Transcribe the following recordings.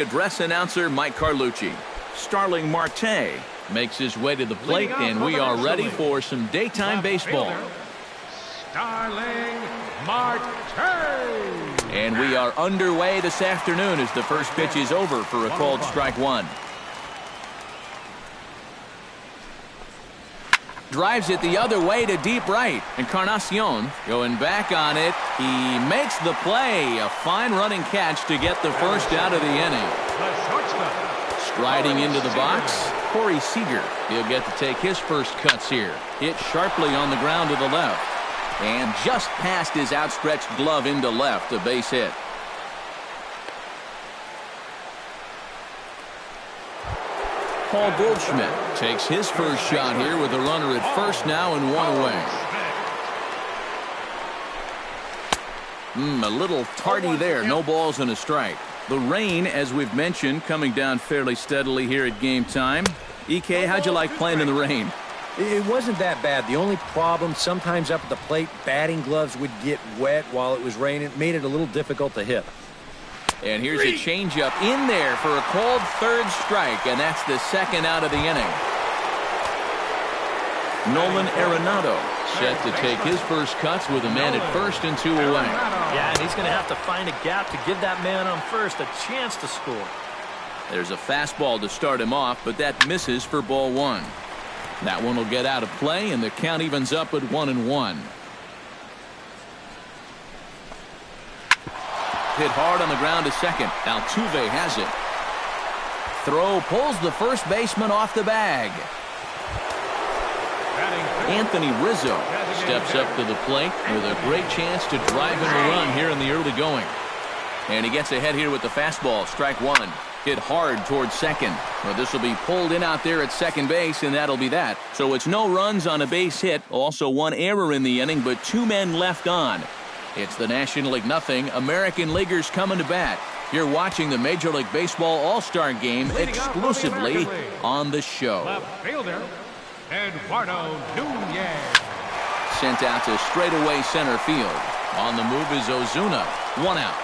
Address announcer Mike Carlucci. Starling Marte makes his way to the plate, and we are ready for some daytime baseball. Starling Marte. And we are underway this afternoon as the first pitch is over for a called strike one. Drives it the other way to deep right. Encarnacion going back on it. He makes the play. A fine running catch to get the first out of the inning. Striding into the box, Corey Seager. He'll get to take his first cuts here. Hit sharply on the ground to the left. And just past his outstretched glove into left, a base hit. Paul Goldschmidt takes his first shot here with a runner at first now and one away. A little tardy there. No balls and a strike. The rain, as we've mentioned, coming down fairly steadily here at game time. EK, how'd you like playing in the rain? It wasn't that bad. The only problem, sometimes up at the plate, batting gloves would get wet while it was raining. It made it a little difficult to hit. And here's a changeup in there for a called third strike, and that's the second out of the inning. Nolan Arenado set to take his first cuts with a man at first and two away. Yeah, and he's going to have to find a gap to give that man on first a chance to score. There's a fastball to start him off, but that misses for ball one. That one will get out of play, and the count evens up at 1-1. Hit hard on the ground to second. Altuve has it. Throw pulls the first baseman off the bag. Anthony Rizzo steps up to the plate with a great chance to drive in the run here in the early going. And he gets ahead here with the fastball. Strike one. Hit hard towards second. Well, this will be pulled in out there at second base, and that'll be that. So it's no runs on a base hit. Also one error in the inning, but two men left on. It's the National League nothing. American Leaguers coming to bat. You're watching the Major League Baseball All-Star Game exclusively on the show. Left fielder, Eduardo Nunez. Sent out to straightaway center field. On the move is Ozuna. One out.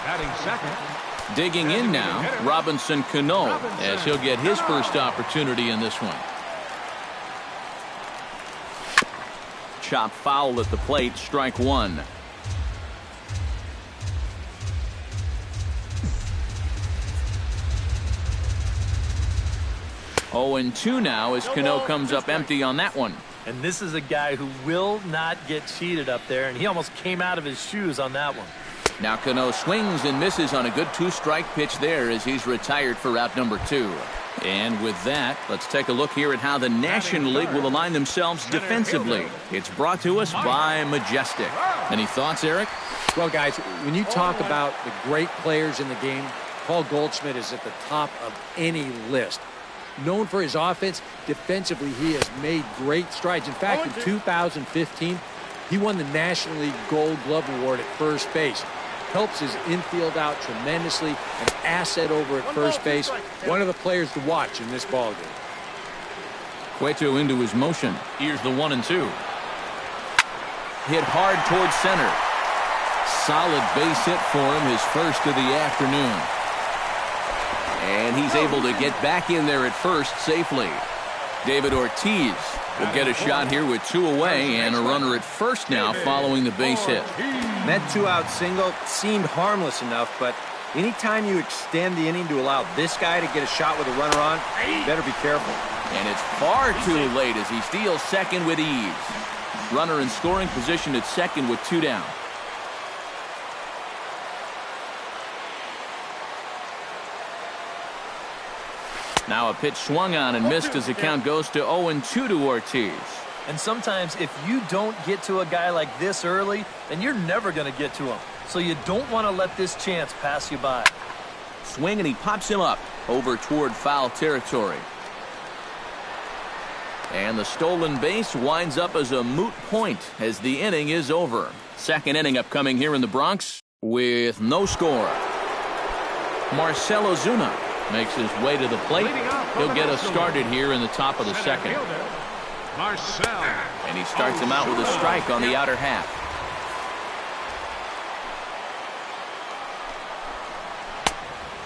Batting second. Digging in now, Robinson Cano, as he'll get his first opportunity in this one. Chop foul at the plate, strike one. Oh, and 2 now as Cano comes up empty on that one. And this is a guy who will not get cheated up there, and he almost came out of his shoes on that one. Now Cano swings and misses on a good two-strike pitch there as he's retired for out number 2. And with that, let's take a look here at how the National League will align themselves defensively. It's brought to us by Majestic. Any thoughts, Eric? Well, guys, when you talk about the great players in the game, Paul Goldschmidt is at the top of any list. Known for his offense, defensively he has made great strides. In fact, in 2015, he won the National League Gold Glove Award at first base. Helps his infield out tremendously. An asset over at first base. One of the players to watch in this ballgame. Cueto into his motion. Here's the 1-2. Hit hard towards center. Solid base hit for him, his first of the afternoon. And he's able to get back in there at first safely. David Ortiz will get a shot here with 2 away and a runner at first now following the base hit. That 2-out single seemed harmless enough, but anytime you extend the inning to allow this guy to get a shot with a runner on, you better be careful. And it's far too late as he steals second with ease. Runner in scoring position at second with 2 down. Now a pitch swung on and missed as the count goes to 0-2 to Ortiz. And sometimes if you don't get to a guy like this early, then you're never going to get to him. So you don't want to let this chance pass you by. Swing and he pops him up over toward foul territory. And the stolen base winds up as a moot point as the inning is over. Second inning upcoming here in the Bronx with no score. Marcell Ozuna makes his way to the plate. He'll get us started here in the top of the second. And he starts him out with a strike on the outer half.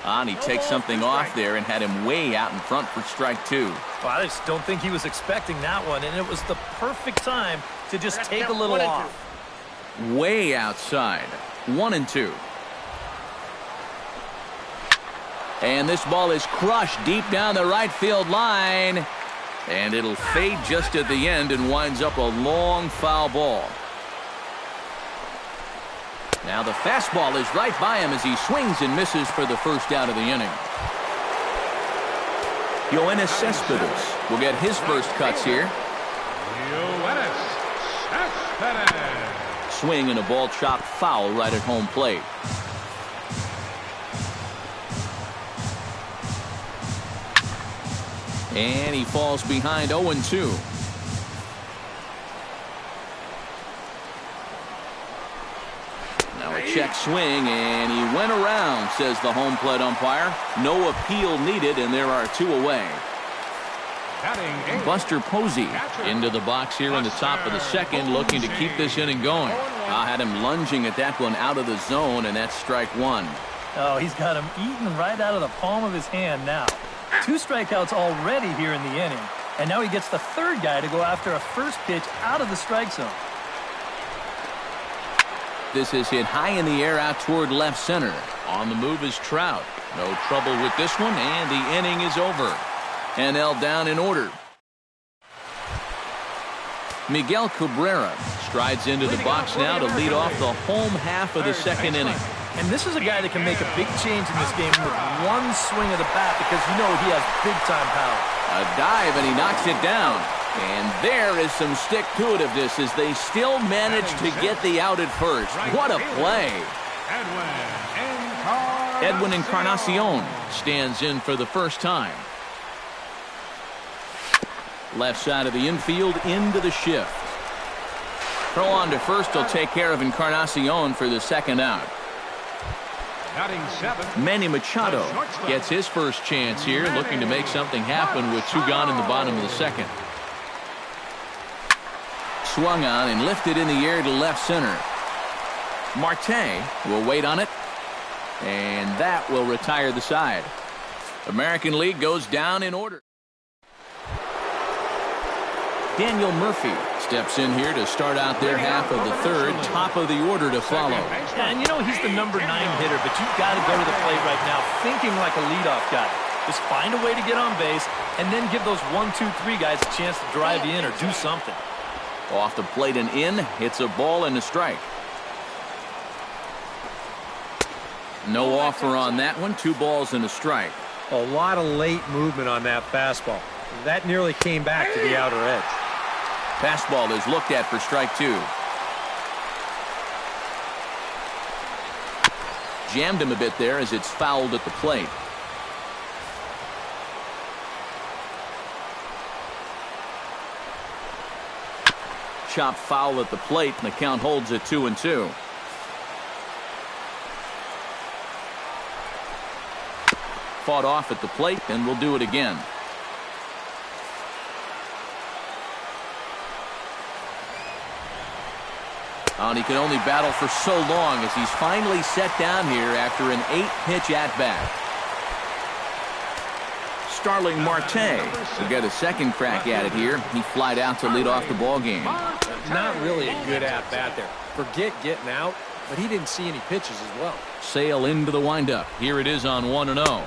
And he takes something off there and had him way out in front for strike 2. Well, I just don't think he was expecting that one, and it was the perfect time to just take a little off. Way outside. 1-2. And this ball is crushed deep down the right field line. And it'll fade just at the end and winds up a long foul ball. Now the fastball is right by him as he swings and misses for the first out of the inning. Yoenis Cespedes will get his first cuts here. Yoenis Cespedes. Swing and a ball chopped foul right at home plate. And he falls behind 0-2. Now a check swing, and he went around, says the home plate umpire. No appeal needed, and there are 2 away. Buster Posey into the box here in the top of the second, looking to keep this inning going. I had him lunging at that one out of the zone, and that's strike 1. Oh, he's got him eaten right out of the palm of his hand now. 2 strikeouts already here in the inning, and now he gets the third guy to go after a first pitch out of the strike zone. This is hit high in the air out toward left center. On the move is Trout. No trouble with this one, and the inning is over. NL down in order. Miguel Cabrera strides into the box now to lead off the home half of the second inning. And this is a guy that can make a big change in this game with one swing of the bat because you know he has big-time power. A dive, and he knocks it down. And there is some stick-to-itiveness as they still manage to get the out at first. What a play. Edwin Encarnacion stands in for the first time. Left side of the infield into the shift. Throw on to first will take care of Encarnacion for the second out. Manny Machado gets his first chance here, looking to make something happen with 2 gone in the bottom of the second. Swung on and lifted in the air to left center. Marte will wait on it, and that will retire the side. American League goes down in order. Daniel Murphy steps in here to start out their half of the third, top of the order to follow. And you know he's the number 9 hitter, but you've got to go to the plate right now thinking like a leadoff guy. Just find a way to get on base and then give those 1, 2, 3 guys a chance to drive you in or do something. Off the plate and in, hits a ball and a strike. No offer on that one, 2 balls and a strike. A lot of late movement on that fastball. That nearly came back to the outer edge. Fastball is looked at for strike 2. Jammed him a bit there as it's fouled at the plate. Chop foul at the plate, and the count holds at 2-2. Fought off at the plate, and we'll do it again. And he can only battle for so long as he's finally set down here after an 8-pitch at-bat. Starling Marte will get a second crack at it here. He flied out to lead off the ball game. Not really a good at-bat there. Forget getting out, but he didn't see any pitches as well. Sail into the windup. Here it is on 1-0.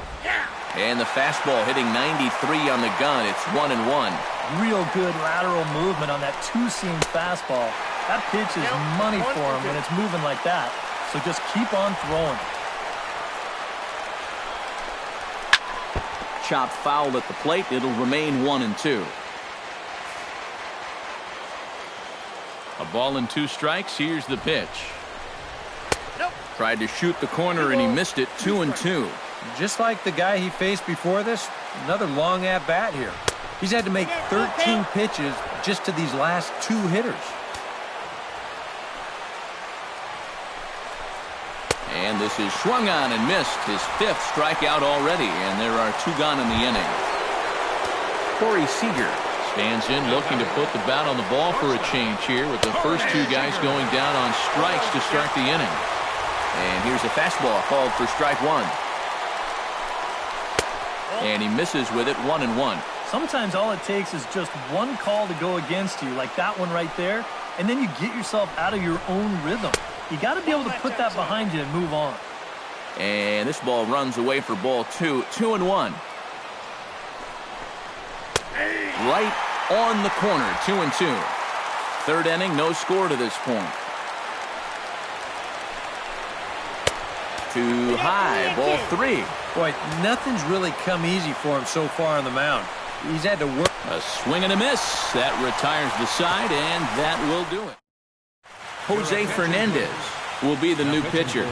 And the fastball hitting 93 on the gun. It's 1-1. Real good lateral movement on that 2-seam fastball. That pitch is money for him when it's moving like that. So just keep on throwing. Chopped foul at the plate. It'll remain 1-2. A ball and 2 strikes. Here's the pitch. Tried to shoot the corner and he missed it. 2-2. Just like the guy he faced before this, another long at-bat here. He's had to make 13 pitches just to these last 2 hitters. And this is swung on and missed. His 5th strikeout already, and there are 2 gone in the inning. Corey Seager stands in looking to put the bat on the ball for a change here with the first 2 guys going down on strikes to start the inning. And here's a fastball called for strike 1. And he misses with it, 1-1. Sometimes all it takes is just one call to go against you, like that one right there, and then you get yourself out of your own rhythm. You got to be able to put that behind you and move on. And this ball runs away for ball 2, 2-1. Right on the corner, 2-2. Third inning, no score to this point. Too high, ball 3. Boy, nothing's really come easy for him so far on the mound. He's had to work. A swing and a miss. That retires the side, and that will do it. Jose Fernandez will be the new pitcher.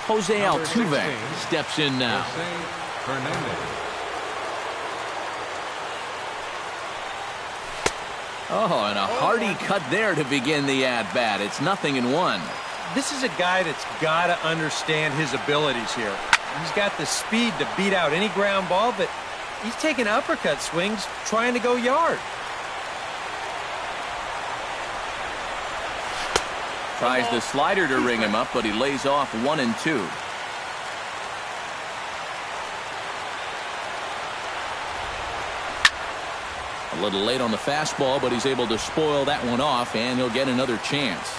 Jose Altuve steps in now. Oh, and a hearty cut there to begin the at-bat. It's 0-1. This is a guy that's got to understand his abilities here. He's got the speed to beat out any ground ball, but he's taking uppercut swings trying to go yard. Tries the slider to ring him up, but he lays off 1-2. A little late on the fastball, but he's able to spoil that one off, and he'll get another chance.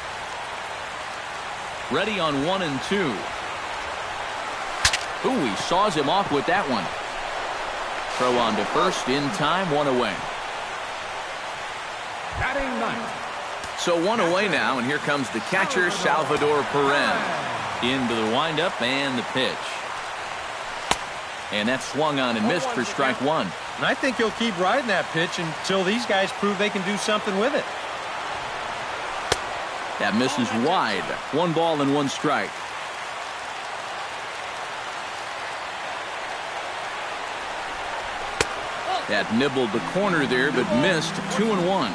Ready on 1-2. Ooh, he saws him off with that one. Throw on to first in time, 1 away. Batting ninth. So 1 away now, and here comes the catcher, Salvador Perez. Into the windup and the pitch. And that's swung on and missed for strike 1. And I think he'll keep riding that pitch until these guys prove they can do something with it. That misses wide. 1 ball and 1 strike. That nibbled the corner there, but missed. 2-1.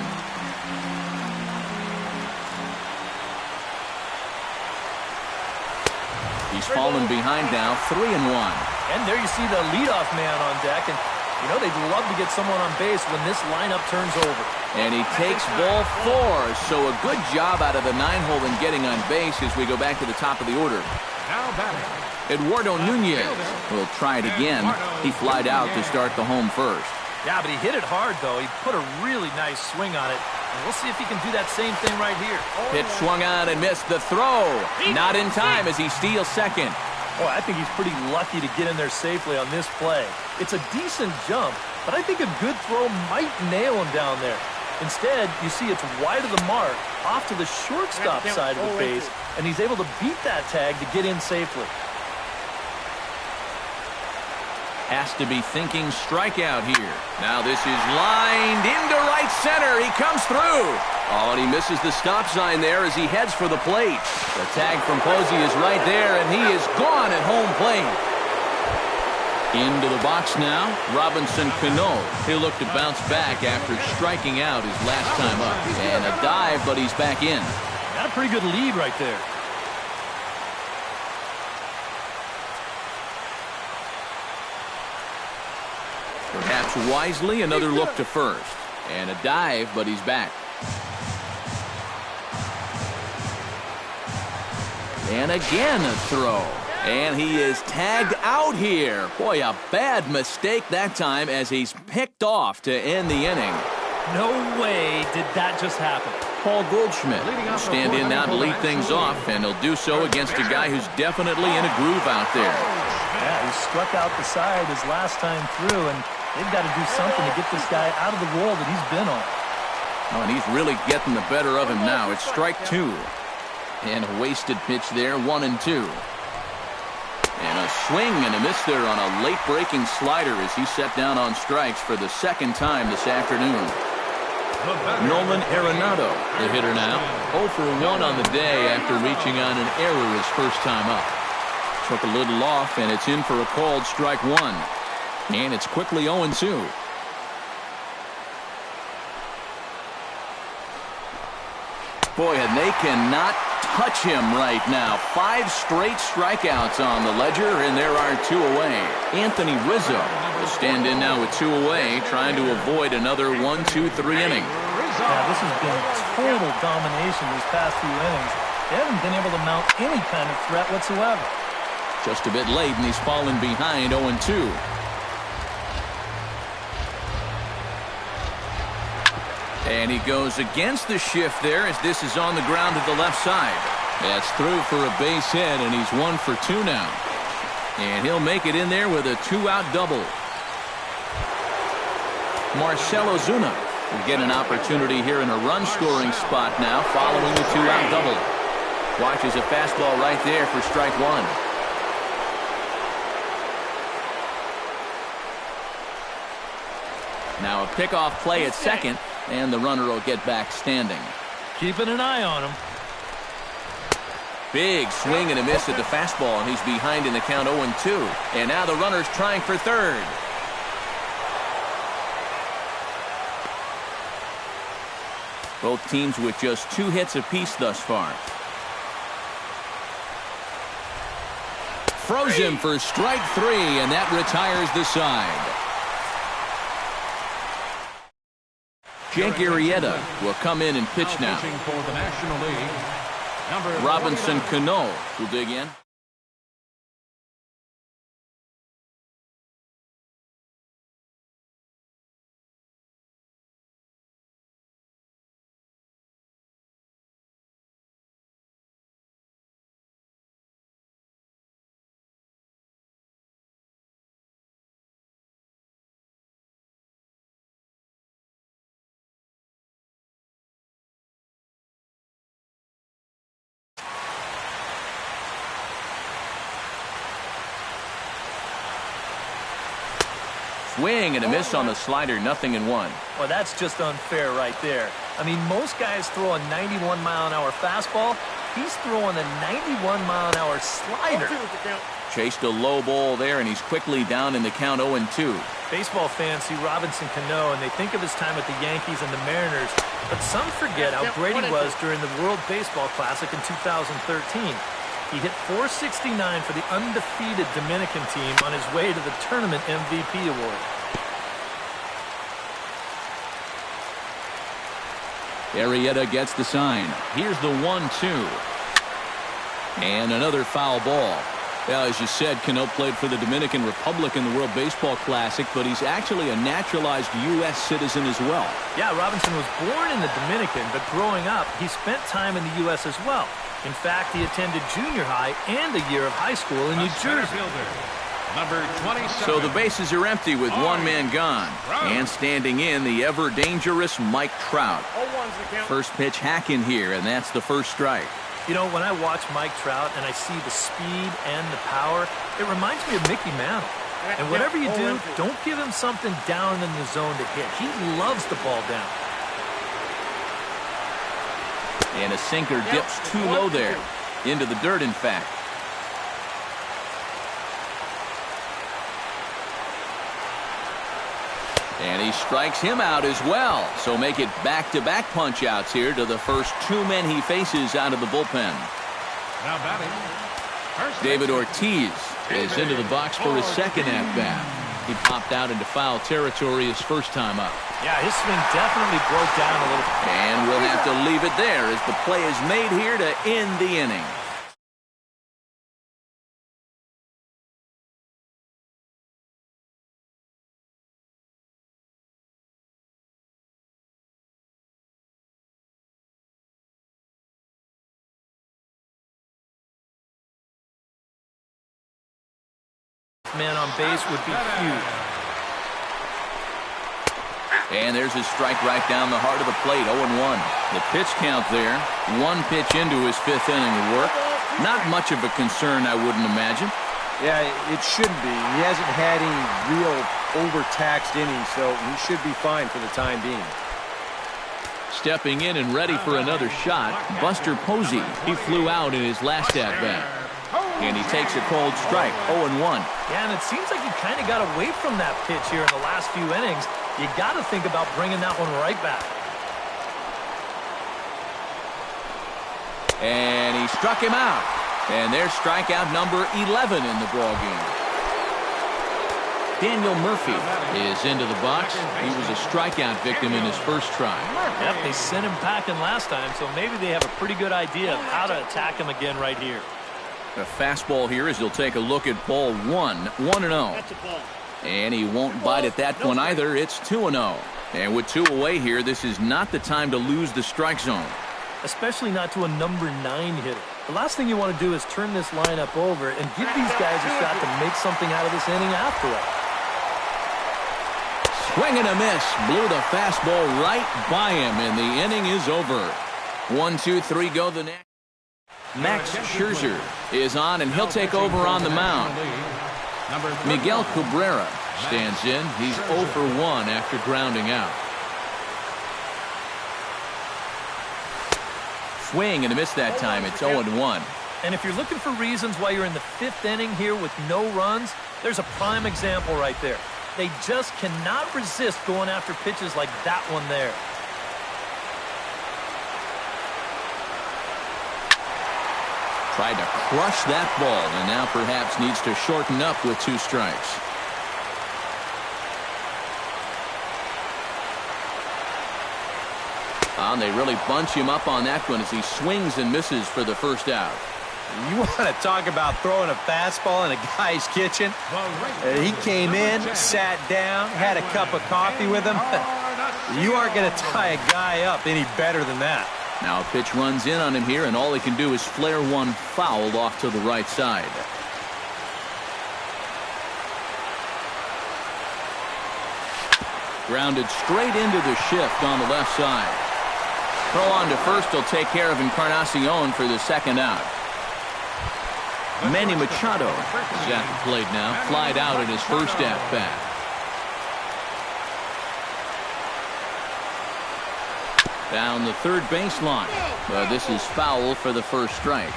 He's fallen behind now, 3-1. And there you see the leadoff man on deck, and you know they'd love to get someone on base when this lineup turns over. And he takes ball 4, so a good job out of the 9-hole in getting on base as we go back to the top of the order. Now batting. Eduardo Nunez will try it again. He flied out to start the home first. Yeah, but he hit it hard, though. He put a really nice swing on it. And we'll see if he can do that same thing right here. Pitch swung on and missed. The throw. Not in time as he steals second. Boy, I think he's pretty lucky to get in there safely on this play. It's a decent jump, but I think a good throw might nail him down there. Instead, you see it's wide of the mark, off to the shortstop side of the base, and he's able to beat that tag to get in safely. Has to be thinking strikeout here. Now this is lined into right center. He comes through. Oh, and he misses the stop sign there as he heads for the plate. The tag from Posey is right there, and he is gone at home plate. Into the box now, Robinson Cano. He'll look to bounce back after striking out his last time up. And a dive, but he's back in. Got a pretty good lead right there. Perhaps wisely, another look to first. And a dive, but he's back. And again a throw. And he is tagged out here. Boy, a bad mistake that time as he's picked off to end the inning. No way did that just happen. Paul Goldschmidt will stand in now to lead things off, and he'll do so against a guy who's definitely in a groove out there. Yeah, he struck out the side his last time through, and they've got to do something to get this guy out of the role that he's been on. Oh, and he's really getting the better of him now. It's strike 2. And a wasted pitch there, 1-2. And a swing and a miss there on a late breaking slider as he set down on strikes for the second time this afternoon. Nolan Arenado, the hitter now. 0 for 1 on the day after reaching on an error his first time up. Took a little off, and it's in for a called strike 1. And it's quickly 0-2. Boy, and they cannot touch him right now. 5 straight strikeouts on the ledger, and there are 2 away. Anthony Rizzo will stand in now with 2 away, trying to avoid another 1-2-3 inning. Yeah, this has been total domination these past few innings. They haven't been able to mount any kind of threat whatsoever. Just a bit late, and he's fallen behind 0-2. And he goes against the shift there as this is on the ground to the left side. That's through for a base hit, and he's 1 for 2 now. And he'll make it in there with a 2-out double. Marcell Ozuna will get an opportunity here in a run-scoring spot now following the 2-out double. Watches a fastball right there for strike 1. Now a pickoff play at second, and the runner will get back standing. Keeping an eye on him. Big swing and a miss at the fastball, and he's behind in the count 0-2. And now the runner's trying for third. Both teams with just 2 hits apiece thus far. Froze him for strike 3, and that retires the side. Jake Arrieta will come in and pitch now. For the National League, Robinson Cano will dig in. Swing and a miss on the slider, 0-1. Well, that's just unfair right there. I mean, most guys throw a 91-mile-an-hour fastball. He's throwing a 91-mile-an-hour slider. Chased a low ball there, and he's quickly down in the count 0-2. Baseball fans see Robinson Cano, and they think of his time with the Yankees and the Mariners. But some forget how great he was during the World Baseball Classic in 2013. He hit .469 for the undefeated Dominican team on his way to the tournament MVP award. Arrieta gets the sign. Here's the 1-2. And another foul ball. Well, as you said, Cano played for the Dominican Republic in the World Baseball Classic, but he's actually a naturalized U.S. citizen as well. Yeah, Robinson was born in the Dominican, but growing up, he spent time in the U.S. as well. In fact, he attended junior high and a year of high school in New Jersey. Number 27. So the bases are empty with one man gone. And standing in, the ever-dangerous Mike Trout. First pitch hack in here, and that's the first strike. You know, when I watch Mike Trout and I see the speed and the power, it reminds me of Mickey Mantle. And whatever you do, don't give him something down in the zone to hit. He loves the ball down. And a sinker dips too low there. Into the dirt, in fact. And he strikes him out as well. So make it back-to-back punch-outs here to the first 2 men he faces out of the bullpen. Now batting, David Ortiz is into the box for his second at-bat. He popped out into foul territory his first time up. Yeah, his swing definitely broke down a little. And we'll have to leave it there as the play is made here to end the inning. Man on base would be huge. And there's his strike right down the heart of the plate, 0-1. The pitch count there, 1 pitch into his 5th inning of work. Not much of a concern, I wouldn't imagine. Yeah, it shouldn't be. He hasn't had any real overtaxed innings, so he should be fine for the time being. Stepping in and ready for another shot, Buster Posey. He flew out in his last at-bat. And he takes a cold strike, 0-1. Yeah, and it seems like he kind of got away from that pitch here in the last few innings. You got to think about bringing that one right back. And he struck him out. And there's strikeout number 11 in the ballgame. Daniel Murphy is into the box. He was a strikeout victim in his first try. Yep, they sent him packing last time, so maybe they have a pretty good idea of how to attack him again right here. A fastball here as he'll take a look at ball 1, 1-0. And he won't bite at that one either. It's 2-0. And with 2 away here, this is not the time to lose the strike zone. Especially not to a number 9 hitter. The last thing you want to do is turn this lineup over and give these guys a shot to make something out of this inning after all. Swing and a miss. Blew the fastball right by him, and the inning is over. 1, 2, 3, go the next. Max Scherzer is on, and he'll take over on the mound. Miguel Cabrera stands in. He's 0 for 1 after grounding out. Swing and a miss that time. It's 0-1. And if you're looking for reasons why you're in the 5th inning here with no runs, there's a prime example right there. They just cannot resist going after pitches like that one there. Tried to crush that ball, and now perhaps needs to shorten up with 2 strikes. And they really bunch him up on that one as he swings and misses for the first out. You want to talk about throwing a fastball in a guy's kitchen? He came in, sat down, had a cup of coffee with him. You aren't going to tie a guy up any better than that. Now a pitch runs in on him here, and all he can do is flare one foul off to the right side. Grounded straight into the shift on the left side. Throw on to first will take care of Encarnacion for the second out. Manny Machado is at the plate now. Flied out at his first at-bat. Down the third baseline. But this is foul for the first strike.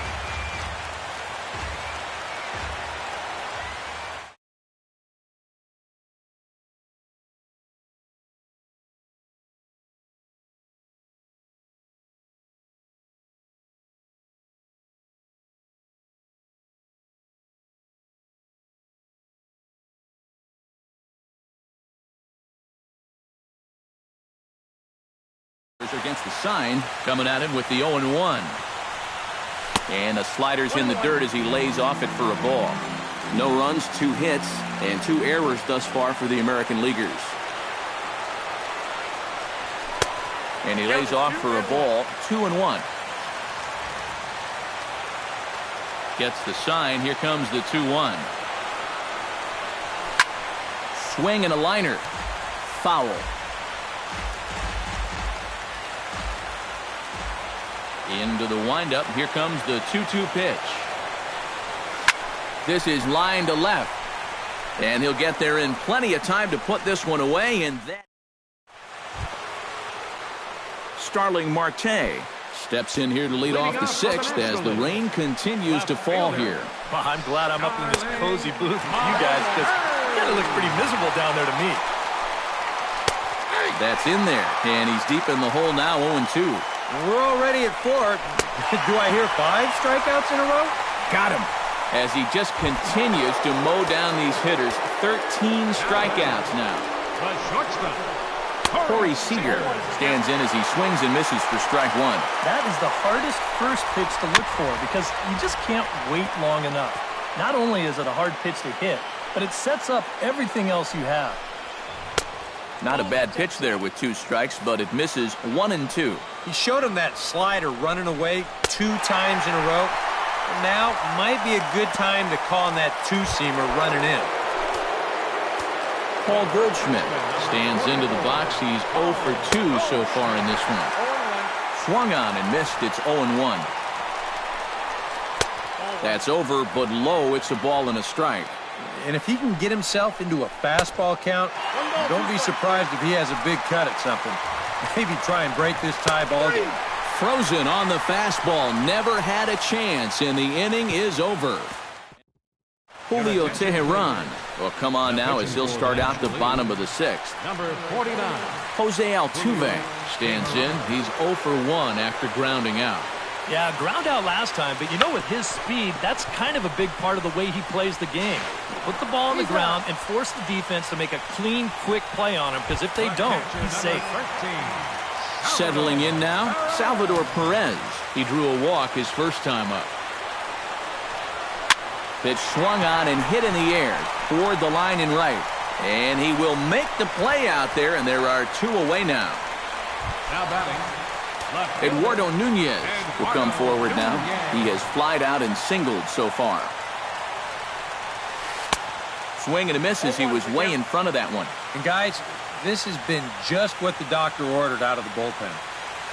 Against the sign, coming at him with the 0-1. And the slider's in the dirt as he lays off it for a ball. No runs, 2 hits, and 2 errors thus far for the American Leaguers. And he lays off for a ball, 2-1. Gets the sign. Here comes the 2-1. Swing and a liner. Foul. Into the windup. Here comes the 2-2 pitch. This is line to left. And he'll get there in plenty of time to put this one away. And then Starling Marte steps in here to lead off the 6th as the rain continues to fall here. Well, I'm glad I'm up in this cozy booth with you guys because it looks pretty miserable down there to me. That's in there. And he's deep in the hole now, 0-2. We're already at 4. Do I hear 5 strikeouts in a row? Got him. As he just continues to mow down these hitters. 13 strikeouts now. Corey Seager stands in as he swings and misses for strike 1. That is the hardest first pitch to look for because you just can't wait long enough. Not only is it a hard pitch to hit, but it sets up everything else you have. Not a bad pitch there with 2 strikes, but it misses 1-2. He showed him that slider running away 2 times in a row. Now might be a good time to call on that 2-seamer running in. Paul Goldschmidt stands into the box. He's 0 for 2 so far in this one. Swung on and missed. It's 0-1. That's over, but low. It's a ball and a strike. And if he can get himself into a fastball count, don't be surprised if he has a big cut at something. Maybe try and break this tie ball game. Frozen on the fastball. Never had a chance, and the inning is over. Julio Teheran will come on now as he'll start out the bottom of the 6th. Number 49. Jose Altuve stands in. He's 0 for 1 after grounding out. Yeah, ground out last time, but you know with his speed, that's kind of a big part of the way he plays the game. Put the ball on the ground and force the defense to make a clean, quick play on him, because if they don't, he's safe. Settling in now, Salvador Perez. He drew a walk his first time up. Pitch swung on and hit in the air toward the line and right. And he will make the play out there, and there are 2 away now. Now batting. Eduardo Nunez will come forward now. He has flied out and singled so far. Swing and a miss as he was way in front of that one. And guys, this has been just what the doctor ordered out of the bullpen.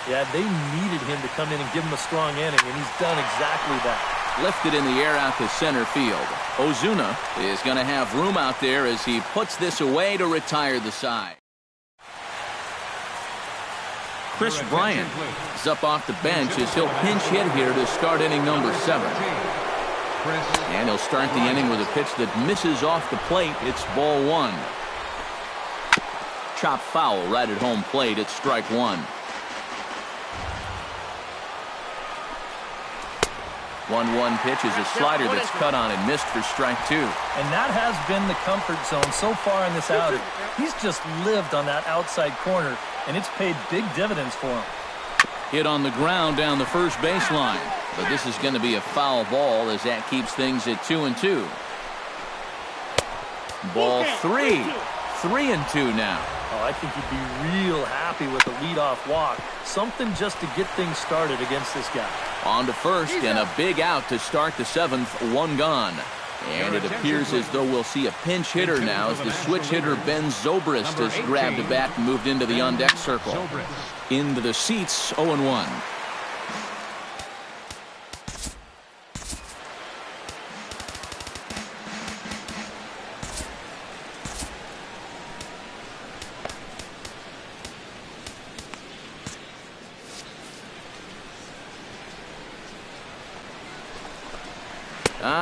Yeah, they needed him to come in and give him a strong inning, and he's done exactly that. Lifted in the air out to center field. Ozuna is going to have room out there as he puts this away to retire the side. Chris Bryant is up off the bench as he'll pinch hit here to start inning number 7. And he'll start the inning with a pitch that misses off the plate. It's ball 1. Chop foul right at home plate. It's strike 1. 1-1 pitch is a slider that's cut on and missed for strike 2. And that has been the comfort zone so far in this outing. He's just lived on that outside corner, and it's paid big dividends for him. Hit on the ground down the first baseline. But this is going to be a foul ball as that keeps things at 2-2. Ball 3. 3-2 now. Oh, I think he'd be real happy with a leadoff walk. Something just to get things started against this guy. On to first and a big out to start the 7th. 1 gone. And it appears as though we'll see a pinch hitter now as the switch hitter Ben Zobrist has grabbed a bat and moved into the on-deck circle. Into the seats, 0-1.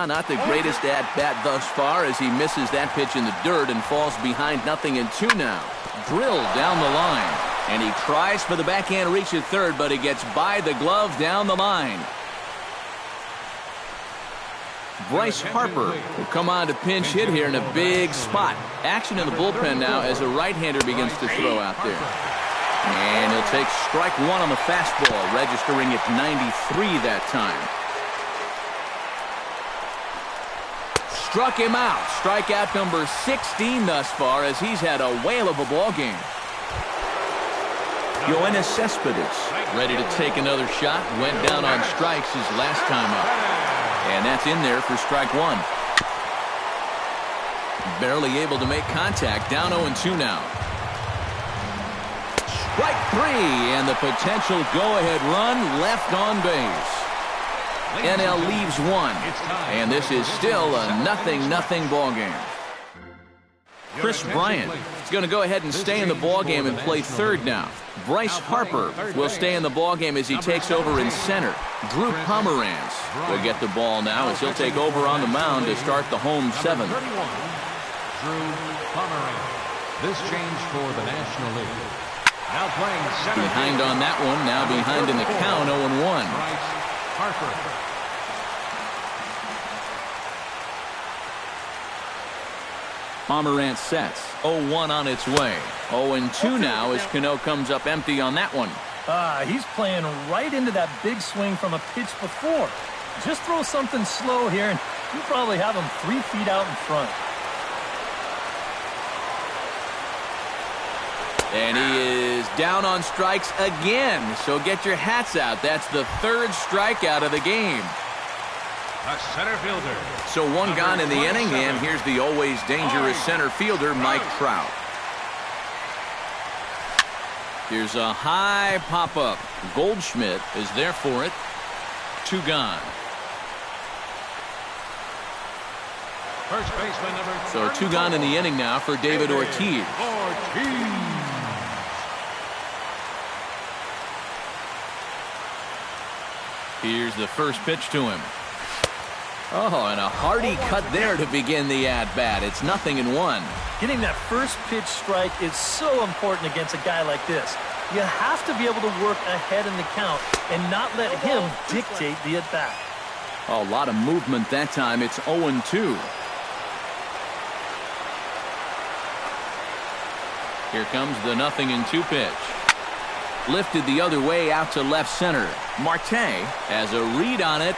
Not the greatest at-bat thus far as he misses that pitch in the dirt and falls behind 0-2 now. Drilled down the line. And he tries for the backhand reach at third, but he gets by the glove down the line. Bryce Harper will come on to pinch hit here in a big spot. Action in the bullpen now as a right-hander begins to throw out there. And he'll take strike 1 on the fastball, registering at 93 that time. Struck him out. Strikeout number 16 thus far as he's had a whale of a ball game. Yoenis Cespedes ready to take another shot. Went down on strikes his last time up. And that's in there for strike 1. Barely able to make contact. Down 0-2 now. Strike 3 and the potential go-ahead run left on base. NL leaves 1, and this is still a 0-0 ball game. Chris Bryant is going to go ahead and stay in the ball game and play third now. Bryce Harper will stay in the ball game as he takes over in center. Drew Pomeranz will get the ball now as he'll take over on the mound to start the home 7th. Drew Pomeranz. This change for the National League. Now playing center. Behind on that one, now behind in the count, 0-1. Harper. Pomeranz sets. 0-1 on its way. 0-2 now as Cano comes up empty on that one. He's playing right into that big swing from a pitch before. Just throw something slow here, and you probably have him 3 feet out in front. And he is down on strikes again. So get your hats out. That's the 3rd strikeout of the game. A center fielder. So 1 gone in the inning, and here's the always dangerous center fielder, Mike Trout. Here's a high pop-up. Goldschmidt is there for it. 2 gone. First baseman number. So 2 gone in the inning now for David Ortiz. Here's the first pitch to him. Oh, and a hearty cut there to begin the at-bat. It's 0-1. Getting that first pitch strike is so important against a guy like this. You have to be able to work ahead in the count and not let him dictate the at-bat. A lot of movement that time. It's 0-2. Here comes the 0-2 pitch. Lifted the other way out to left center. Marte has a read on it